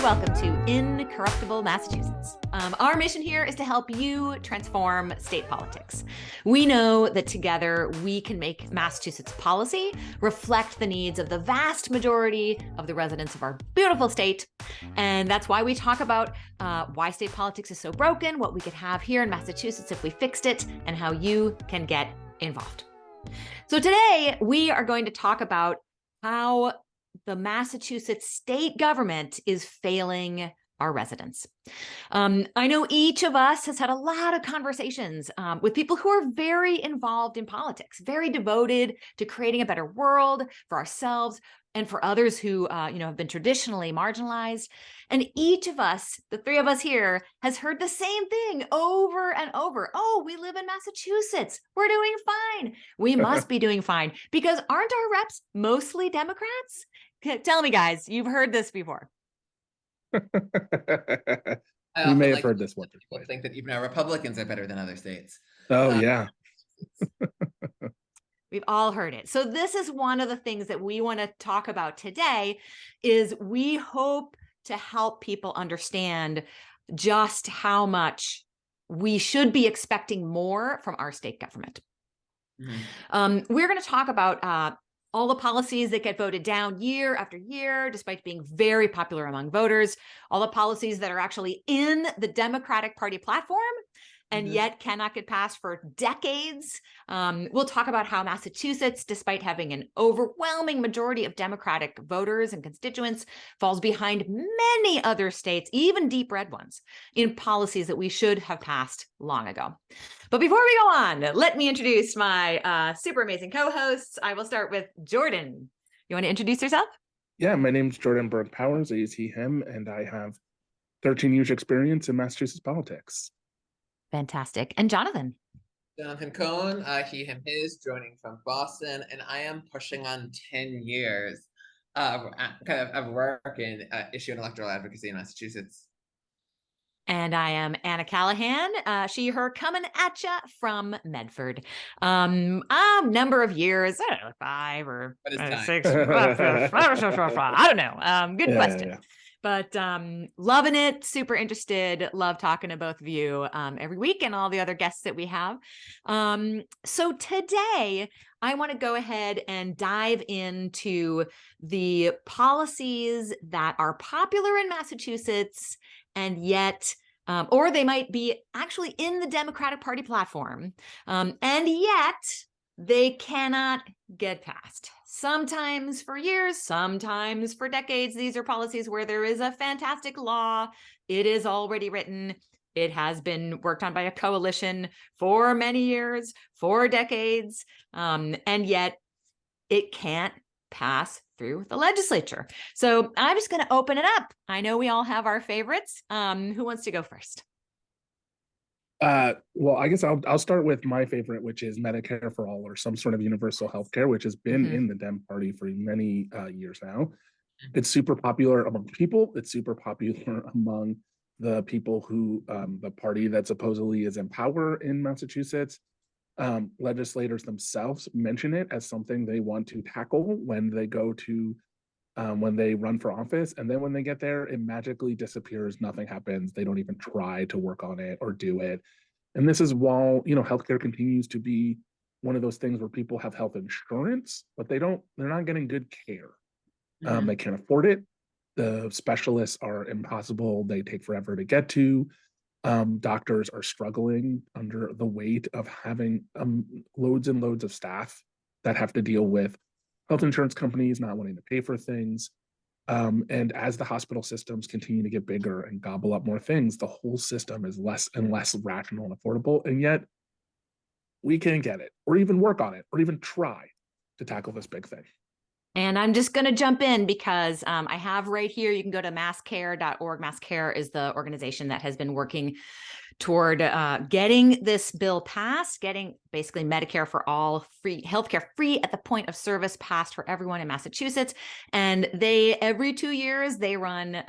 welcome to Incorruptible Massachusetts. Our mission here is to help you transform state politics. We know that together we can make Massachusetts policy reflect the needs of the vast majority of the residents of our beautiful state. And that's why we talk about why state politics is so broken, what we could have here in Massachusetts if we fixed it, and how you can get involved. So today we are going to talk about how the Massachusetts state government is failing our residents. I know each of us has had a lot of conversations with people who are very involved in politics, very devoted to creating a better world for ourselves and for others who have been traditionally marginalized. And each of us, the three of us here, has heard the same thing over and over. Oh, we live in Massachusetts. We're doing fine. We must be doing fine because aren't our reps mostly Democrats? Tell me, guys, you've heard this before. We may have heard this one. People think that even our Republicans are better than other states. Oh, yeah. We've all heard it. So this is one of the things that we want to talk about today is we hope to help people understand just how much we should be expecting more from our state government. Mm-hmm. We're going to talk about all the policies that get voted down year after year, despite being very popular among voters, all the policies that are actually in the Democratic Party platform and yet cannot get passed for decades. We'll talk about how Massachusetts, despite having an overwhelming majority of Democratic voters and constituents, falls behind many other states, even deep red ones, in policies that we should have passed long ago. But before we go on, let me introduce my super amazing co-hosts. I will start with Jordan. You want to introduce yourself? Yeah, my name's Jordan Berg Powers. I use he, him, and I have 13 years experience in Massachusetts politics. Fantastic. And Jonathan? Jonathan Cohen, he, him, his, joining from Boston, and I am pushing on 10 years of work in issue and electoral advocacy in Massachusetts. And I am Anna Callahan, she, her, coming at ya from Medford. Number of years, I don't know, 5 or 6. I don't know. Good question. Yeah. But loving it, super interested, love talking to both of you every week and all the other guests that we have. So today, I want to go ahead and dive into the policies that are popular in Massachusetts and yet, or they might be actually in the Democratic Party platform, and yet they cannot get passed. Sometimes for years, sometimes for decades. These are policies where there is a fantastic law. It is already written. It has been worked on by a coalition for many years, for decades, and yet it can't pass through the legislature. So I'm just going to open it up. I know we all have our favorites. Who wants to go first? Well, I guess I'll start with my favorite, which is Medicare for all, or some sort of universal health care, which has been in the Dem Party for many years now. It's super popular among people. It's super popular among the people who, the party that supposedly is in power in Massachusetts. Legislators themselves mention it as something they want to tackle when they go to when they run for office. And then when they get there, it magically disappears. Nothing happens. They don't even try to work on it or do it. And this is while, healthcare continues to be one of those things where people have health insurance, but they're not getting good care. They can't afford it. The specialists are impossible. They take forever to get to. Doctors are struggling under the weight of having loads and loads of staff that have to deal with health insurance companies not wanting to pay for things. And as the hospital systems continue to get bigger and gobble up more things, the whole system is less and less rational and affordable. And yet we can't get it or even work on it or even try to tackle this big thing. And I'm just going to jump in because I have right here, you can go to masscare.org. MassCare is the organization that has been working toward getting this bill passed, getting basically Medicare for all, free healthcare, free at the point of service, passed for everyone in Massachusetts. And every 2 years, they run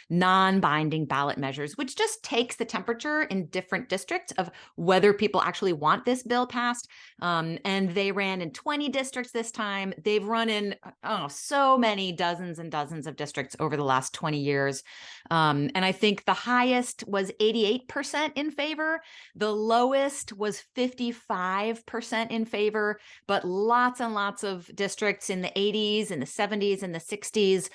non-binding ballot measures, which just takes the temperature in different districts of whether people actually want this bill passed. And they ran in 20 districts this time. They've run in so many dozens and dozens of districts over the last 20 years. And I think the highest was 88% in favor. The lowest was 55% in favor, but lots and lots of districts in the 80s and the 70s and the 60s.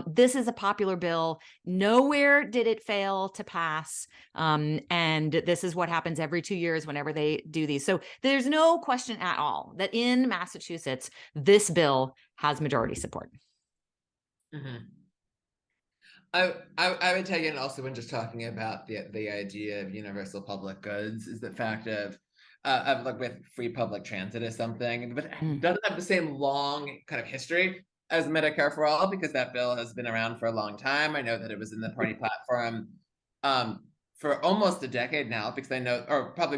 This is a popular bill. Nowhere did it fail to pass. And this is what happens every 2 years whenever they do these. So there's no question at all that in Massachusetts, this bill has majority support. Mm-hmm. I would tag in also when just talking about the idea of universal public goods is the fact of like with free public transit is something, but it doesn't have the same long kind of history as Medicare for All, because that bill has been around for a long time. I know that it was in the party platform for almost a decade now, because I know, or probably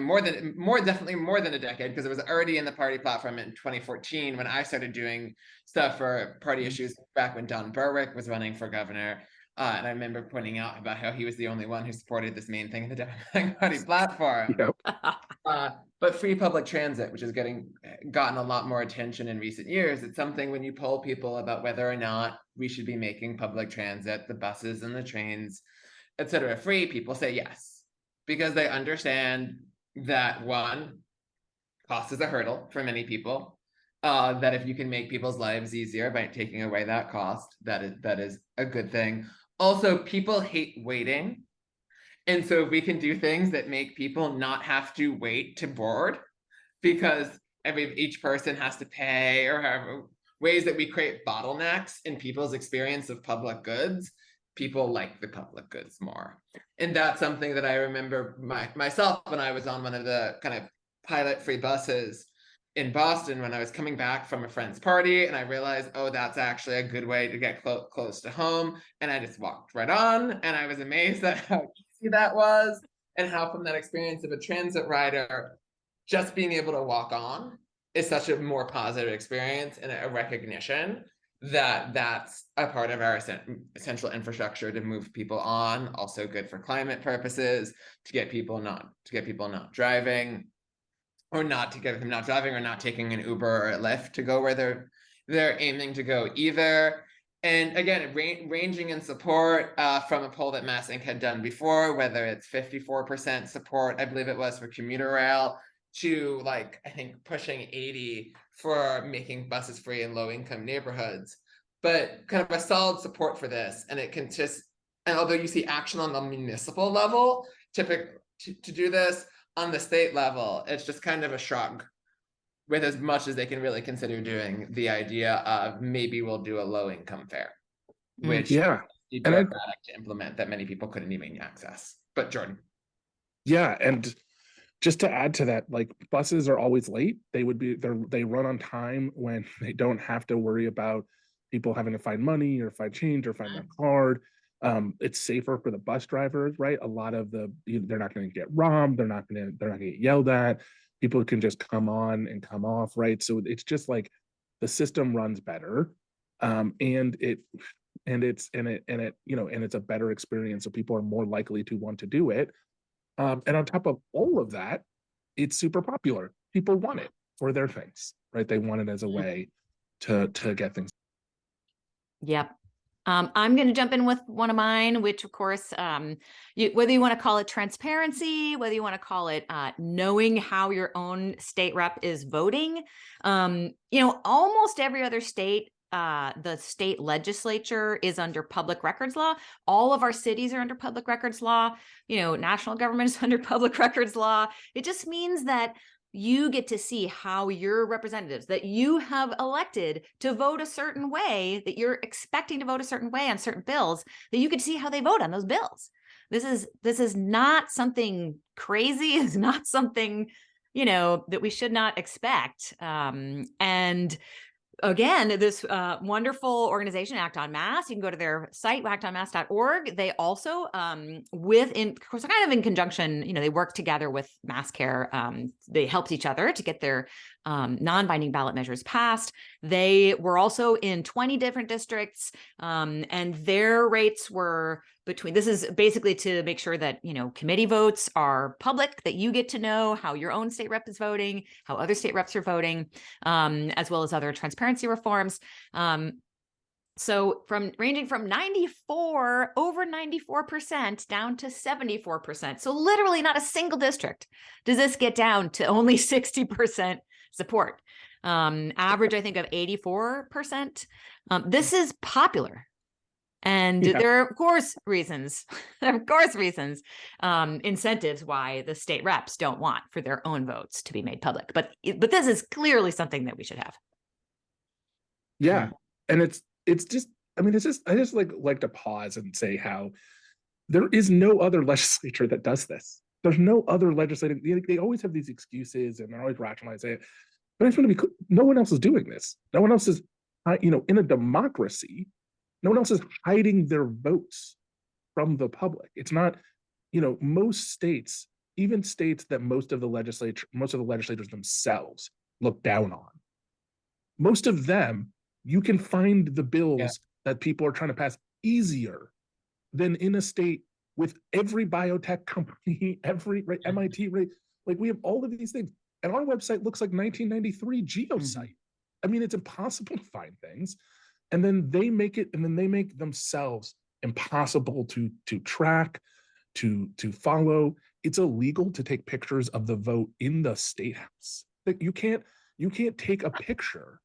definitely more than a decade, because it was already in the party platform in 2014 when I started doing stuff for party issues back when Don Berwick was running for governor. And I remember pointing out about how he was the only one who supported this main thing in the Democratic Party platform. Yep. But free public transit, which has gotten a lot more attention in recent years, it's something when you poll people about whether or not we should be making public transit, the buses and the trains, etc., free, people say yes, because they understand that, one, cost is a hurdle for many people. That if you can make people's lives easier by taking away that cost, that is a good thing. Also, people hate waiting. And so if we can do things that make people not have to wait to board, because each person has to pay, or however ways that we create bottlenecks in people's experience of public goods, people like the public goods more. And that's something that I remember myself when I was on one of the kind of pilot free buses in Boston when I was coming back from a friend's party, and I realized, oh, that's actually a good way to get close to home. And I just walked right on, and I was amazed at how easy that was, and how from that experience of a transit rider, just being able to walk on is such a more positive experience, and a recognition that that's a part of our essential infrastructure to move people on. Also good for climate purposes, to get people not driving, or not to get them not driving, or not taking an Uber or a Lyft to go where they're aiming to go either. And again, ranging in support from a poll that Mass Inc. had done before, whether it's 54% support, I believe it was, for commuter rail, to like, I think pushing 80 for making buses free in low-income neighborhoods. But kind of a solid support for this, and and although you see action on the municipal level typically to do this, on the state level, it's just kind of a shrug, with as much as they can really consider doing the idea of maybe we'll do a low-income fare, which is bureaucratic to implement, that many people couldn't even access. But Jordan. Yeah, and just to add to that, like, buses are always late. They run on time when they don't have to worry about people having to find money or find change or find their card. It's safer for the bus drivers, right? A lot of they're not going to get robbed. They're not going to get yelled at. People can just come on and come off, right? So it's just like the system runs better, and it's a better experience. So people are more likely to want to do it. And on top of all of that, it's super popular. People want it for their things, right? They want it as a way to get things. Yep. I'm going to jump in with one of mine, which of course, whether you want to call it transparency, whether you want to call it knowing how your own state rep is voting, almost every other state, the state legislature is under public records law. All of our cities are under public records law. National government is under public records law. It just means that you get to see how your representatives that you have elected to vote a certain way, that you're expecting to vote a certain way on certain bills, that you could see how they vote on those bills. This is not something crazy. It's not something, that we should not expect. And again, this wonderful organization, Act on Mass, you can go to their site, actonmass.org. They also, of course, kind of in conjunction, they work together with Mass Care. They helped each other to get their non-binding ballot measures passed. They were also in 20 different districts, and their rates were this is basically to make sure that, committee votes are public, that you get to know how your own state rep is voting, how other state reps are voting, as well as other transparency reforms. So ranging from over 94% down to 74%. So literally not a single district does this get down to only 60% support. Average, I think, of 84%. This is popular. And there are, of course, reasons, incentives why the state reps don't want for their own votes to be made public. But this is clearly something that we should have. Yeah. And it's just, I just like to pause and say how there is no other legislature that does this. There's no other legislative, they always have these excuses and they're always rationalizing it. But I just want to be clear, no one else is doing this. No one else is, in a democracy, no one else is hiding their votes from the public. It's not, most states, even states that most of the legislators themselves look down on, most of them, you can find the bills that people are trying to pass easier than in a state with every biotech company, every MIT, like we have all of these things. And our website looks like 1993 geosite. It's impossible to find things. And then they make themselves impossible to track, to follow. It's illegal to take pictures of the vote in the state house. Like you can't take a picture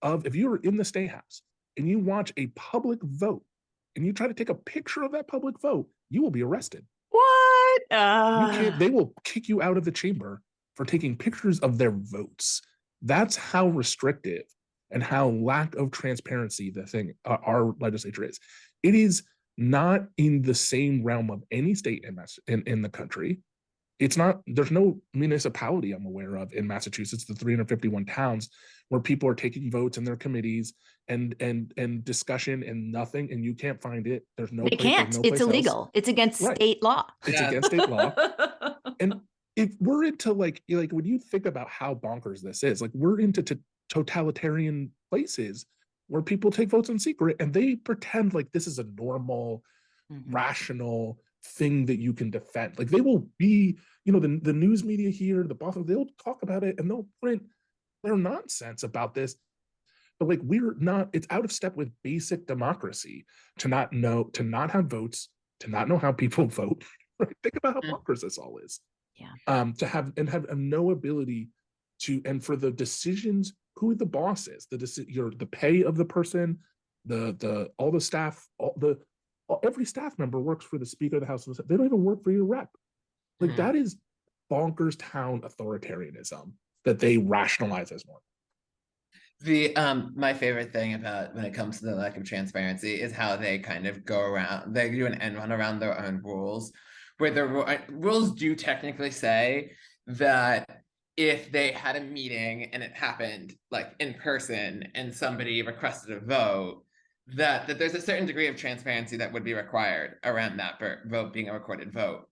of, if you're in the state house and you watch a public vote and you try to take a picture of that public vote, you will be arrested. What? You can't, they will kick you out of the chamber for taking pictures of their votes. That's how restrictive and how lack of transparency our legislature is. It is not in the same realm of any state in the country. It's not, there's no municipality I'm aware of in Massachusetts, the 351 towns, where people are taking votes in their committees and discussion and nothing, and you can't find it. There's no They can't. It's illegal. Else. It's against state law. It's against state law. And if we're into like when you think about how bonkers this is, like we're into totalitarian places where people take votes in secret and they pretend like this is a normal, rational thing that you can defend. Like they will be, the news media here, the Boston, they'll talk about it and they'll print their nonsense about this. But like it's out of step with basic democracy to not have votes, to not know how people vote. Right? Think about how bonkers this all is. Yeah. To have no ability to, and for the decisions, who the boss is, the pay of the person, all the staff, every staff member works for the Speaker of the House. They don't even work for your rep. Like that is bonkers town authoritarianism that they rationalize as more. My favorite thing about when it comes to the lack of transparency is how they kind of go around, they do an end run around their own rules, where the rules do technically say that if they had a meeting and it happened like in person and somebody requested a vote, that there's a certain degree of transparency that would be required around that vote being a recorded vote.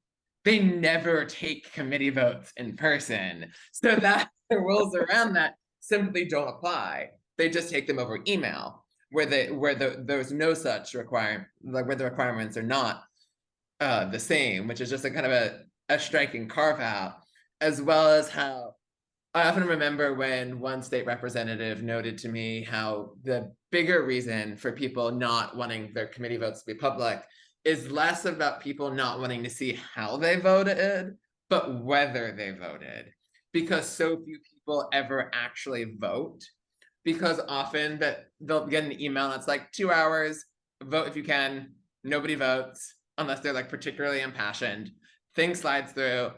They never take committee votes in person, so that the rules around that simply don't apply. They just take them over email, where there's no such requirement, like where the requirements are not the same, which is just a kind of a striking carve out, as well as how I often remember when one state representative noted to me how the bigger reason for people not wanting their committee votes to be public is less about people not wanting to see how they voted, but whether they voted, because so few people ever actually vote, because often that they'll get an email that's like 2 hours, vote if you can, nobody votes unless they're like particularly impassioned, thing slides through,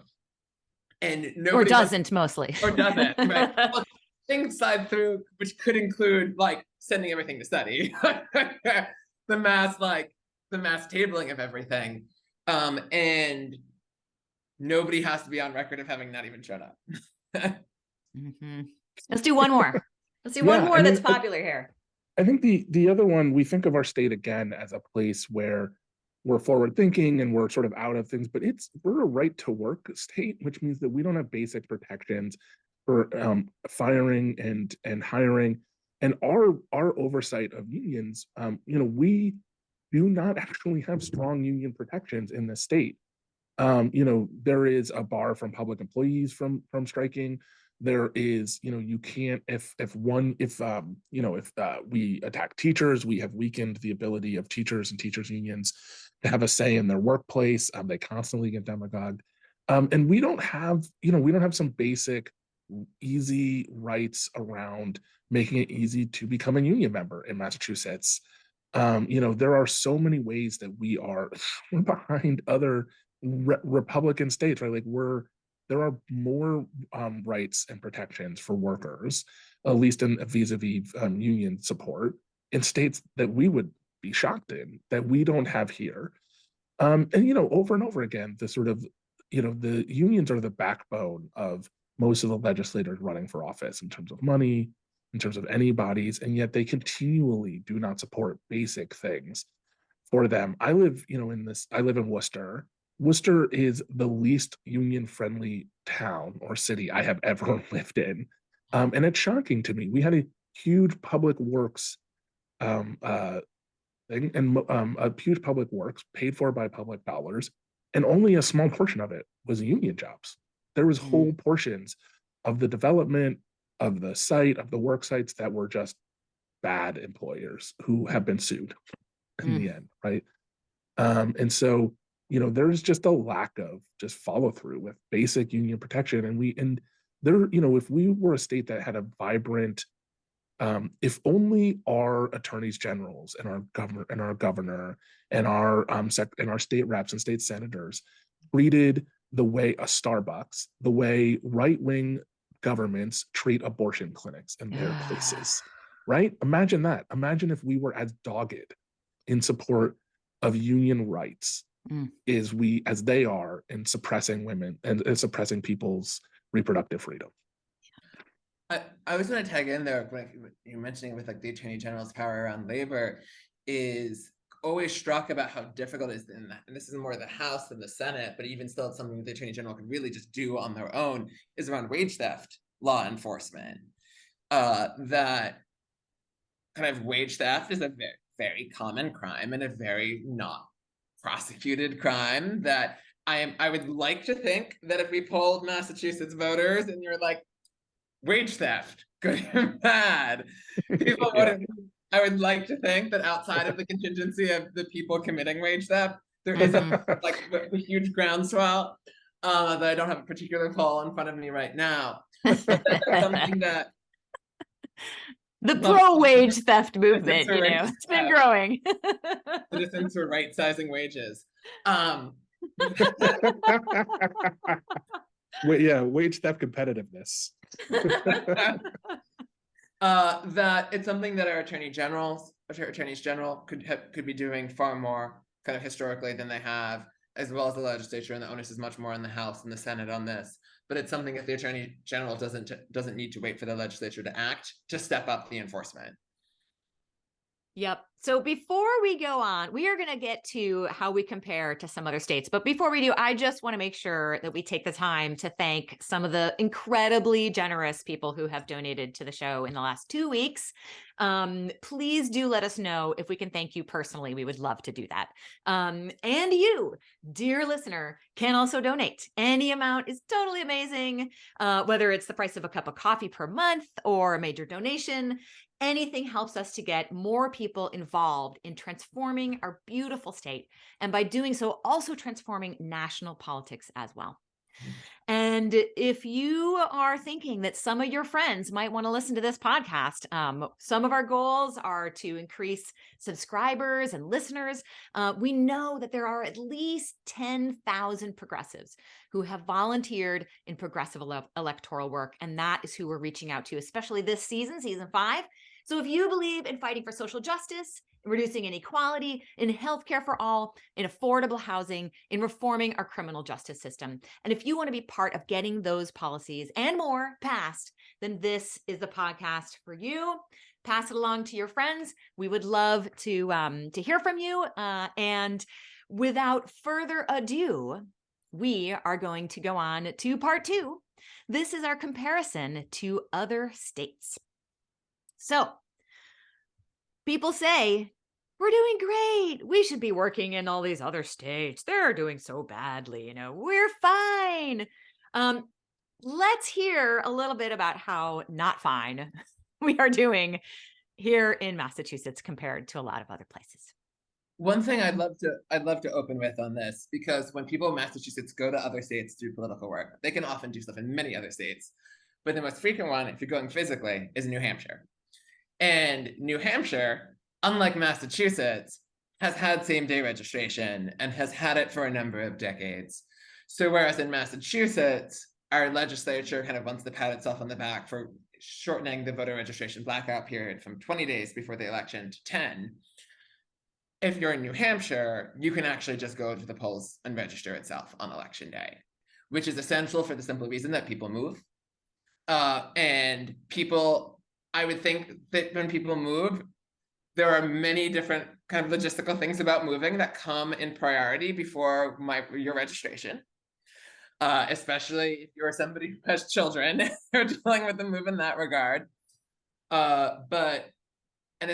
and nobody or doesn't mostly. Or doesn't, right? Well, things slide through, which could include like sending everything to study, the mass tabling of everything, and nobody has to be on record of having not even shown up. Let's do one more. Let's see one more that's popular here. I think the other one, we think of our state again as a place where we're forward thinking and we're sort of out of things, but we're a right to work state, which means that we don't have basic protections for firing and hiring, and our oversight of unions. We do not actually have strong union protections in the state. There is a bar from public employees from striking. There is, you can't, if we attack teachers, we have weakened the ability of teachers and teachers unions to have a say in their workplace. They constantly get demagogued. And we don't have some basic, easy rights around making it easy to become a union member in Massachusetts. There are so many ways that we're behind other Republican states, right? Like there are more rights and protections for workers, at least in vis-a-vis union support, in states that we would be shocked in, that we don't have here. And over and over again, the sort of, the unions are the backbone of most of the legislators running for office in terms of money, in terms of any bodies, and yet they continually do not support basic things for them. I live in Worcester. Worcester is the least union-friendly town or city I have ever lived in. And it's shocking to me. We had a huge public works thing, and a huge public works paid for by public dollars, and only a small portion of it was union jobs. There was whole portions of the development of the site, of the work sites, that were just bad employers who have been sued in the end, right? And so, there's just a lack of just follow through with basic union protection. And if we were a state that had a vibrant, if only our attorneys generals and our governor and our state reps and state senators treated the way the way right-wing governments treat abortion clinics in their places, right? Imagine that. Imagine if we were as dogged in support of union rights as they are in suppressing women and suppressing people's reproductive freedom. I was going to tag in there when you're mentioning with like the Attorney General's power around labor, is always struck about how difficult it is in that, and this is more the House than the Senate, but even still it's something that the Attorney General could really just do on their own, is around wage theft law enforcement. That kind of wage theft is a very, very common crime and a very not prosecuted crime that I would like to think that if we polled Massachusetts voters and you're like, wage theft, good or bad, people wouldn't. I would like to think that outside of the contingency of the people committing wage theft, there is a huge groundswell that I don't have a particular poll in front of me right now. But that's something that the pro-wage theft movement, it's been growing. Citizens who are right-sizing wages. Wage theft competitiveness. That it's something that our attorneys general could be doing far more kind of historically than they have, as well as the legislature, and the onus is much more on the House and the Senate on this. But it's something that the Attorney General doesn't need to wait for the legislature to act to step up the enforcement. Yep. So before we go on, we are going to get to how we compare to some other states. But before we do, I just want to make sure that we take the time to thank some of the incredibly generous people who have donated to the show in the last 2 weeks. Please do let us know if we can thank you personally. We would love to do that. And you, dear listener, can also donate. Any amount is totally amazing, whether it's the price of a cup of coffee per month or a major donation. Anything helps us to get more people involved in transforming our beautiful state, and by doing so, also transforming national politics as well. And if you are thinking that some of your friends might want to listen to this podcast, some of our goals are to increase subscribers and listeners. We know that there are at least 10,000 progressives who have volunteered in progressive electoral work, and that is who we're reaching out to, especially this season, season 5. So if you believe in fighting for social justice, in reducing inequality, in healthcare for all, in affordable housing, in reforming our criminal justice system, and if you want to be part of getting those policies and more passed, then this is the podcast for you. Pass it along to your friends. We would love to hear from you. And without further ado, we are going to go on to part 2. This is our comparison to other states. So people say, we're doing great. We should be working in all these other states. They're doing so badly. We're fine. Let's hear a little bit about how not fine we are doing here in Massachusetts compared to a lot of other places. One thing I'd love to open with on this, because when people in Massachusetts go to other states to do political work, they can often do stuff in many other states. But the most frequent one, if you're going physically, is New Hampshire. And New Hampshire, unlike Massachusetts, has had same-day registration and has had it for a number of decades. So whereas in Massachusetts, our legislature kind of wants to pat itself on the back for shortening the voter registration blackout period from 20 days before the election to 10, if you're in New Hampshire, you can actually just go to the polls and register itself on election day, which is essential for the simple reason that people move. And people, I would think that when people move, there are many different kind of logistical things about moving that come in priority before your registration. Especially if you're somebody who has children, you're dealing with the move in that regard. And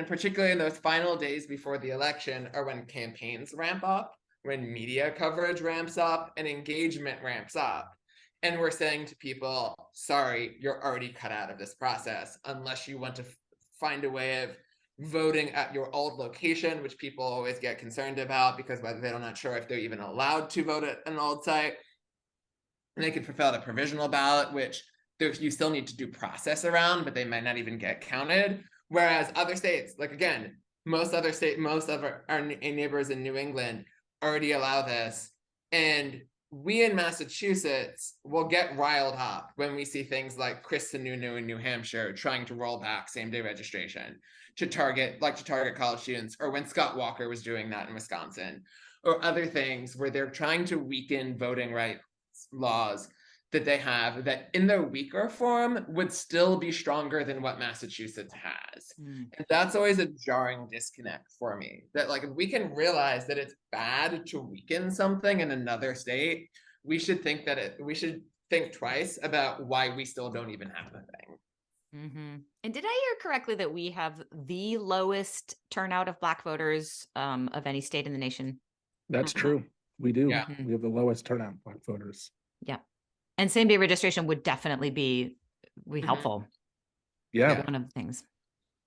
particularly in those final days before the election are when campaigns ramp up, when media coverage ramps up and engagement ramps up. And we're saying to people, sorry, you're already cut out of this process unless you want to find a way of voting at your old location, which people always get concerned about because they're not sure if they're even allowed to vote at an old site. And they could fill out a provisional ballot, which you still need to do process around, but they might not even get counted. Whereas other states, like again, most of our neighbors in New England already allow this. And we in Massachusetts will get riled up when we see things like Chris Sununu in New Hampshire trying to roll back same-day registration to target college students, or when Scott Walker was doing that in Wisconsin, or other things where they're trying to weaken voting rights laws that they have that in their weaker form would still be stronger than what Massachusetts has. And that's always a jarring disconnect for me, that like if we can realize that it's bad to weaken something in another state, we should think twice about why we still don't even have the thing. And did I hear correctly that we have the lowest turnout of Black voters of any state in the nation? That's true. We do. Yeah. We have the lowest turnout of Black voters. Yeah. And same-day registration would definitely be helpful. Yeah. One of the things.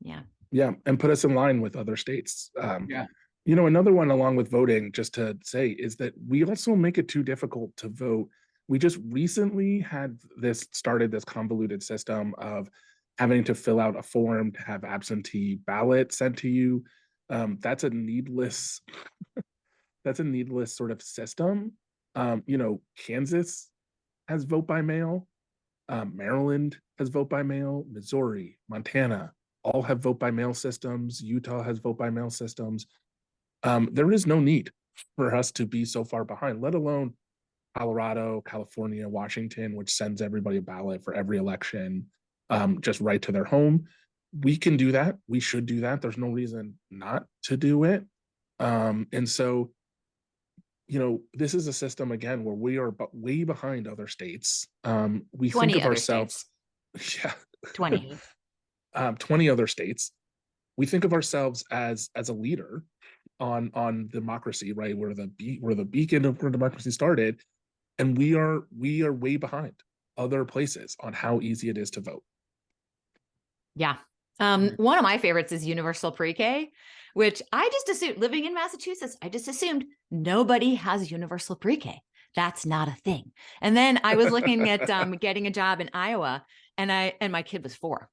Yeah. Yeah. And put us in line with other states. Another one along with voting, just to say, is that we also make it too difficult to vote. We just recently started this convoluted system of having to fill out a form to have absentee ballot sent to you. That's a needless sort of system. Kansas has vote by mail. Maryland has vote by mail. Missouri, Montana, all have vote by mail systems. Utah has vote by mail systems. There is no need for us to be so far behind, let alone Colorado, California, Washington, which sends everybody a ballot for every election, just right to their home. We can do that. We should do that. There's no reason not to do it. And so, this is a system, again, where we are way behind other states. We think of ourselves, 20 other states. We think of ourselves as a leader on democracy, right? We're the beacon of where democracy started, and we are way behind other places on how easy it is to vote. Yeah. One of my favorites is universal pre-K, which I just assumed, living in Massachusetts, I just assumed nobody has universal pre-K. That's not a thing. And then I was looking at getting a job in Iowa, and my kid was 4.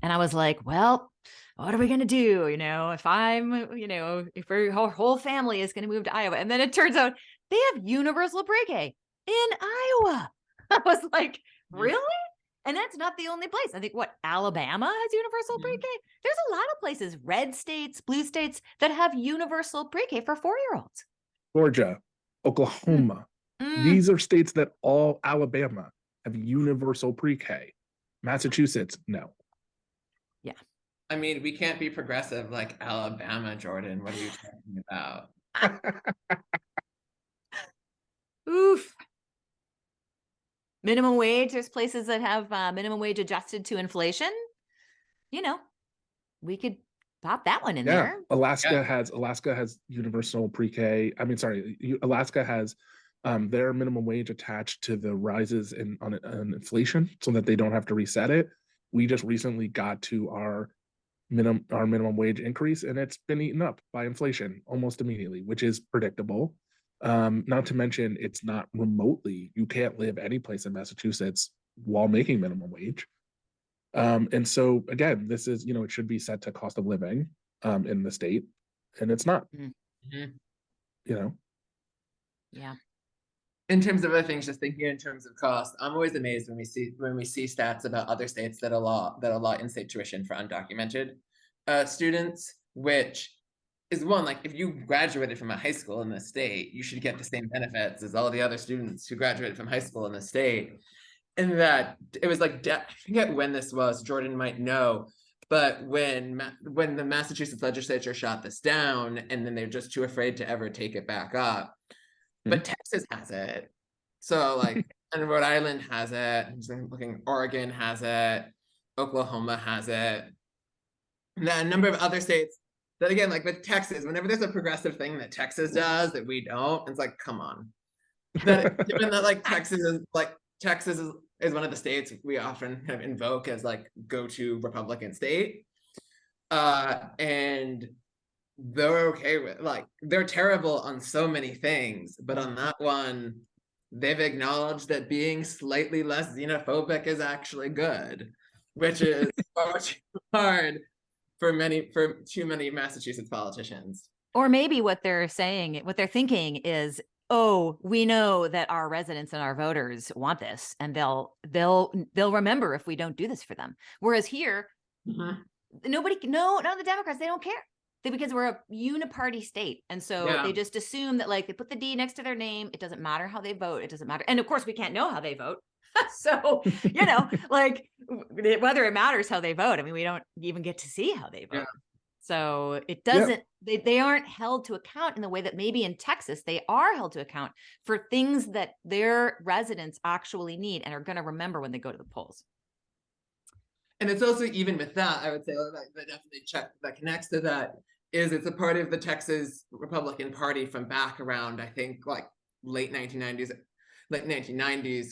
And I was like, well, what are we going to do? If our whole family is going to move to Iowa. And then it turns out they have universal pre-K in Iowa. I was like, really? And that's not the only place. I think Alabama has universal pre-K. There's a lot of places, red states, blue states, that have universal pre-K for 4-year-olds. Georgia, Oklahoma. These are states that all Alabama have universal pre-K. Massachusetts, no. Yeah. I mean, we can't be progressive like Alabama, Jordan. What are you talking about? Oof. Minimum wage, there's places that have minimum wage adjusted to inflation. You know, we could pop that one in there. Alaska has universal pre-K. I mean, sorry, Alaska has their minimum wage attached to the rises on inflation so that they don't have to reset it. We just recently got to our minimum wage increase, and it's been eaten up by inflation almost immediately, which is predictable. Not to mention, it's not remotely, you can't live any place in Massachusetts while making minimum wage. And so again, this is, it should be set to cost of living in the state, and it's not. Yeah. In terms of other things, just thinking in terms of cost, I'm always amazed when we see stats about other states that allow in-state tuition for undocumented students, which is one, like, if you graduated from a high school in the state, you should get the same benefits as all the other students who graduated from high school in the state. And that it was like, I forget when this was, Jordan might know, but when the Massachusetts legislature shot this down, and then they're just too afraid to ever take it back up. But Texas has it. So like, and Rhode Island has it. I'm looking, Oregon has it. Oklahoma has it. And then a number of other states that, again, like with Texas, whenever there's a progressive thing that Texas does that we don't, it's like, come on. Given that like Texas is one of the states we often kind of invoke as like go-to Republican state. And they're okay with, like, they're terrible on so many things, but on that one, they've acknowledged that being slightly less xenophobic is actually good, which is far too hard for too many Massachusetts politicians. Or maybe what they're thinking is, oh, we know that our residents and our voters want this, and they'll remember if we don't do this for them. Whereas here, none of the Democrats, they don't care. Because we're a uniparty state. And so they just assume that, like, they put the D next to their name. It doesn't matter how they vote. It doesn't matter. And of course, we can't know how they vote. So, like, whether it matters how they vote, I mean, we don't even get to see how they vote. Yeah. So it doesn't, they aren't held to account in the way that maybe in Texas, they are held to account for things that their residents actually need and are going to remember when they go to the polls. And it's also, even with that, I would say that definitely that connects to that is it's a part of the Texas Republican Party from back around, I think, like late 1990s,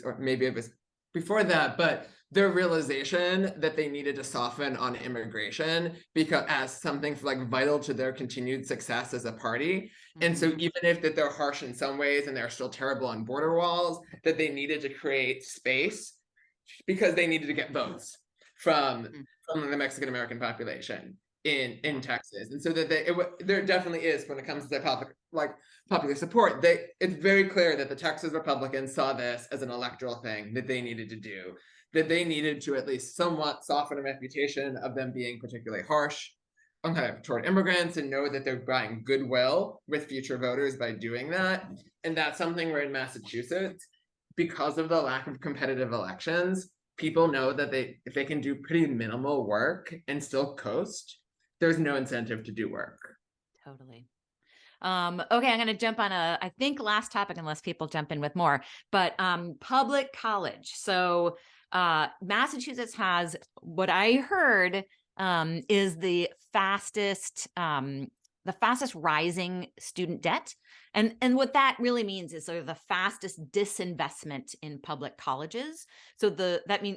or maybe it was before that, but their realization that they needed to soften on immigration because as something like vital to their continued success as a party. And so even if that they're harsh in some ways and they're still terrible on border walls, that they needed to create space because they needed to get votes from the Mexican American population in Texas. And so that there definitely is, when it comes to their popular support, it's very clear that the Texas Republicans saw this as an electoral thing that they needed to do, that they needed to at least somewhat soften a reputation of them being particularly harsh toward immigrants, and know that they're buying goodwill with future voters by doing that. And that's something where in Massachusetts, because of the lack of competitive elections, people know that if they can do pretty minimal work and still coast, there's no incentive to do work. Totally. Okay, I'm going to jump on I think last topic, unless people jump in with more, but public college. So Massachusetts has, what I heard is the fastest rising student debt. And what that really means is sort of the fastest disinvestment in public colleges. So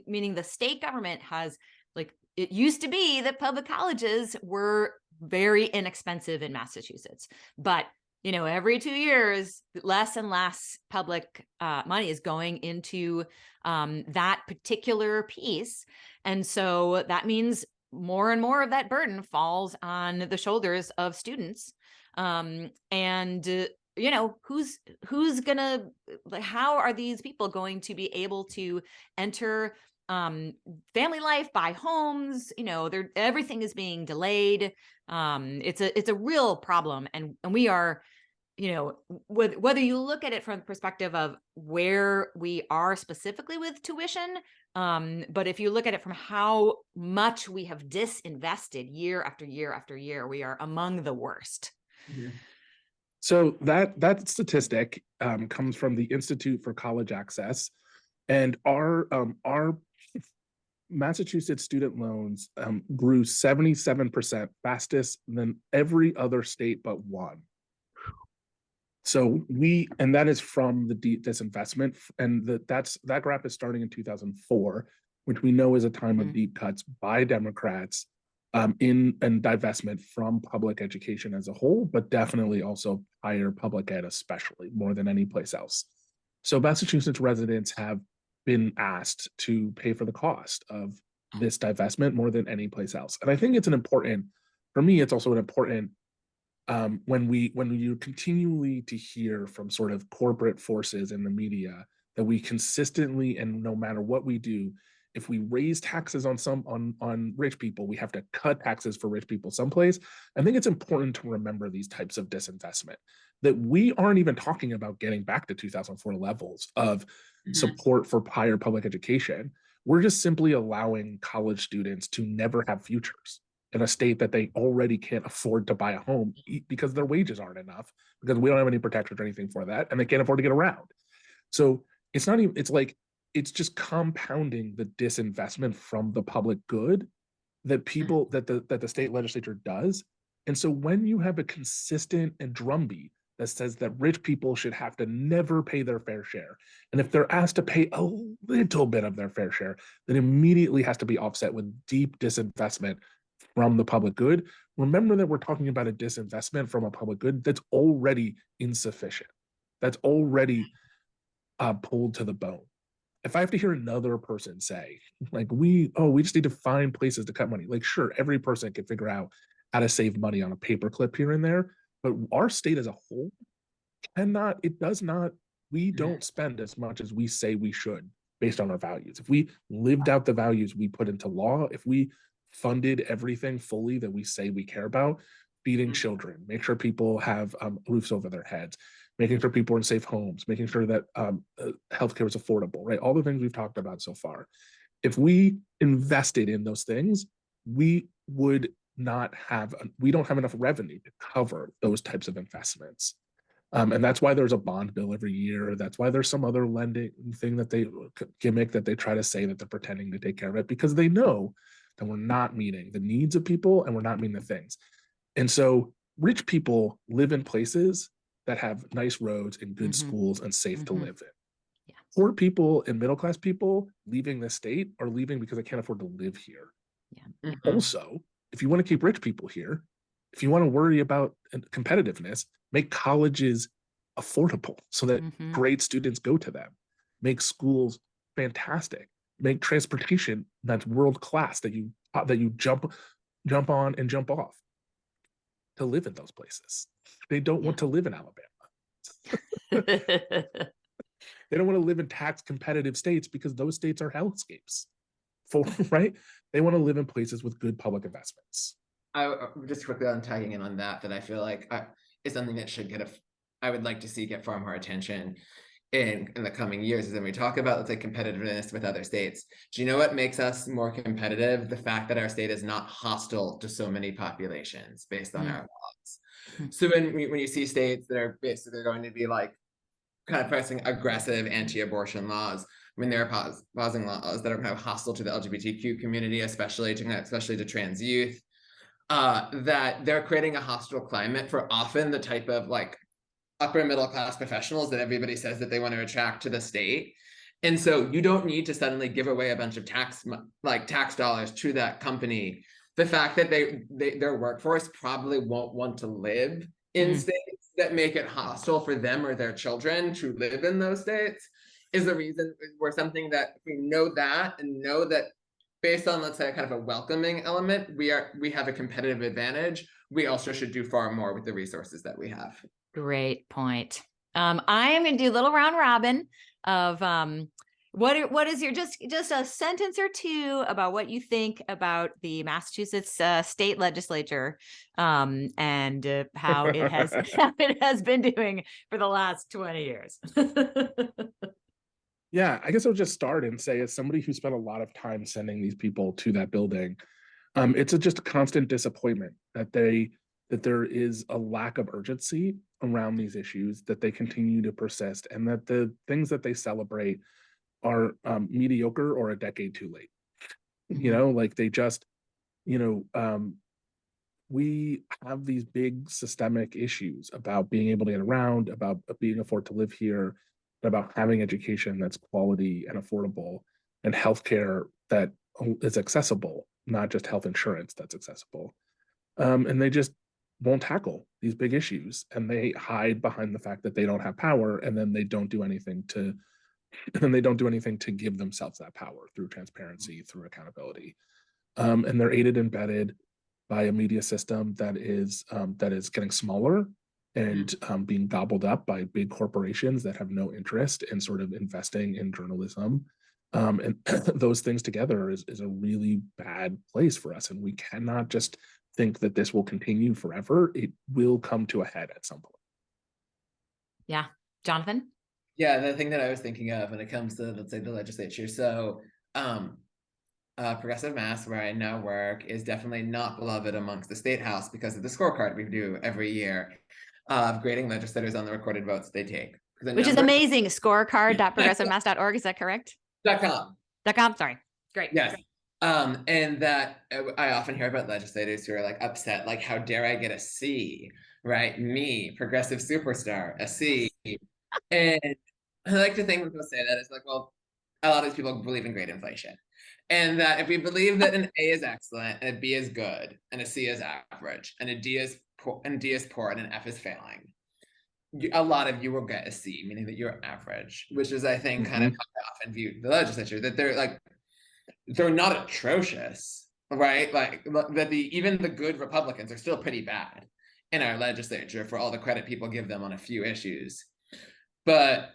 meaning the state government has, like, it used to be that public colleges were very inexpensive in Massachusetts, but every 2 years, less and less public money is going into that particular piece. And so that means more and more of that burden falls on the shoulders of students. Who's gonna, how are these people going to be able to enter family life, buy homes, everything is being delayed. It's a real problem. And we are, whether you look at it from the perspective of where we are specifically with tuition, but if you look at it from how much we have disinvested year after year after year, we are among the worst. So that statistic comes from the Institute for College Access, and our Massachusetts student loans grew 77% fastest than every other state but one. So and that is from the disinvestment, and that graph is starting in 2004, which we know is a time of deep cuts by Democrats in divestment from public education as a whole, but definitely also higher public ed, especially more than any place else. So Massachusetts residents have been asked to pay for the cost of this divestment more than any place else. And I think it's for me, it's also an important, when you continually to hear from sort of corporate forces in the media that we consistently, and no matter what we do, if we raise taxes on rich people, we have to cut taxes for rich people someplace. I think it's important to remember these types of disinvestment, that we aren't even talking about getting back to 2004 levels of support for higher public education. We're just simply allowing college students to never have futures in a state that they already can't afford to buy a home because their wages aren't enough, because we don't have any protections or anything for that, and they can't afford to get around. So it's not even, it's just compounding the disinvestment from the public good that the state legislature does. And so when you have a consistent and drumbeat that says that rich people should have to never pay their fair share, and if they're asked to pay a little bit of their fair share, then immediately has to be offset with deep disinvestment from the public good. Remember that we're talking about a disinvestment from a public good that's already insufficient, that's already pulled to the bone. If I have to hear another person say, like, we just need to find places to cut money, like, sure, every person can figure out how to save money on a paperclip here and there, but our state as a whole we don't spend as much as we say we should based on our values. If we lived out the values we put into law, if we funded everything fully that we say we care about, feeding children, make sure people have roofs over their heads, making sure people are in safe homes, making sure that healthcare is affordable, right? All the things we've talked about so far. If we invested in those things, we don't have enough revenue to cover those types of investments. And that's why there's a bond bill every year. That's why there's some other lending thing that gimmick that they try to say that they're pretending to take care of it, because they know that we're not meeting the needs of people and we're not meeting the things. And so rich people live in places that have nice roads and good schools and safe to live in. Yeah. Poor people and middle-class people leaving the state are leaving because they can't afford to live here. Yeah. Also, if you want to keep rich people here, if you want to worry about competitiveness, make colleges affordable so that great students go to them. Make schools fantastic. Make transportation that's world-class, that you jump on and jump off to live in those places. They don't want to live in Alabama. They don't want to live in tax competitive states because those states are hellscapes. Right? They want to live in places with good public investments. I just quickly on tagging in on that I feel like is something that should I would like to see get far more attention in the coming years. Is when we talk about, let's say, competitiveness with other states. Do you know what makes us more competitive? The fact that our state is not hostile to so many populations based on our laws. So when you see states that are basically going to be like kind of passing aggressive anti-abortion laws, when they're passing laws that are kind of hostile to the LGBTQ community, especially to trans youth, that they're creating a hostile climate for often the type of like upper middle class professionals that everybody says that they want to attract to the state. And so you don't need to suddenly give away a bunch of tax dollars to that company. The fact that their workforce probably won't want to live in states that make it hostile for them or their children to live in those states is the reason where something that we know that, and know that based on, let's say, kind of a welcoming element, we have a competitive advantage. We also should do far more with the resources that we have. Great point. I am going to do a little round robin of What is your just a sentence or two about what you think about the Massachusetts state legislature, and how it has been doing for the last 20 years? Yeah, I guess I'll just start and say, as somebody who spent a lot of time sending these people to that building, it's just a constant disappointment that there is a lack of urgency around these issues, that they continue to persist, and that the things that they celebrate are mediocre or a decade too late. You know, like they just, we have these big systemic issues about being able to get around, about being afford to live here, about having education that's quality and affordable, and healthcare that is accessible, not just health insurance that's accessible. And they just won't tackle these big issues, and they hide behind the fact that they don't have power, and then they don't do anything to give themselves that power through transparency, through accountability. And they're aided and embedded by a media system that is getting smaller and being gobbled up by big corporations that have no interest in sort of investing in journalism. And those things together is a really bad place for us. And we cannot just think that this will continue forever. It will come to a head at some point. Yeah. Jonathan? Yeah, the thing that I was thinking of when it comes to, let's say, the legislature. So Progressive Mass, where I now work, is definitely not beloved amongst the state house because of the scorecard we do every year of grading legislators on the recorded votes they take. Which is amazing. Scorecard.progressivemass.org. Is that correct? .com. .com. Sorry. Great. Yes. Great. And that I often hear about legislators who are like upset, like, how dare I get a C, right? Me, progressive superstar, a C. And I like to think when people say that, it's like, well, a lot of these people believe in great inflation. And that if we believe that an A is excellent, and a B is good, and a C is average, and a D is poor, and an F is failing, a lot of you will get a C, meaning that you're average, which is, I think, kind of how I often view the legislature, that they're not atrocious, right? Like that even the good Republicans are still pretty bad in our legislature for all the credit people give them on a few issues. But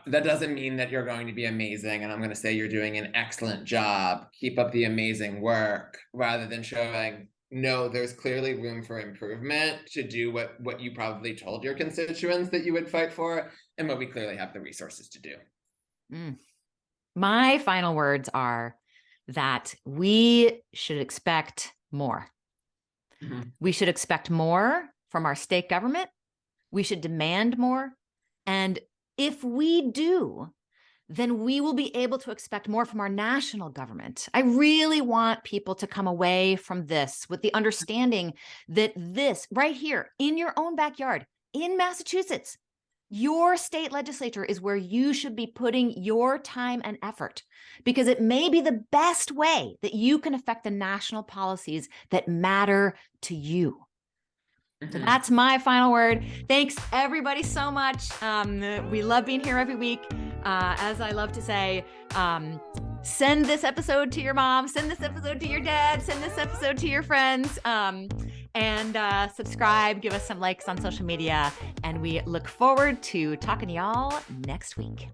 that doesn't mean that you're going to be amazing. And I'm going to say you're doing an excellent job. Keep up the amazing work, rather than showing, no, there's clearly room for improvement to do what you probably told your constituents that you would fight for, and what we clearly have the resources to do. My final words are that we should expect more. We should expect more from our state government. We should demand more. And if we do, then we will be able to expect more from our national government. I really want people to come away from this with the understanding that this right here in your own backyard in Massachusetts, your state legislature is where you should be putting your time and effort, because it may be the best way that you can affect the national policies that matter to you. So that's my final word. Thanks everybody so much. We love being here every week. As I love to say, send this episode to your mom, send this episode to your dad, send this episode to your friends, and subscribe, give us some likes on social media. And we look forward to talking to y'all next week.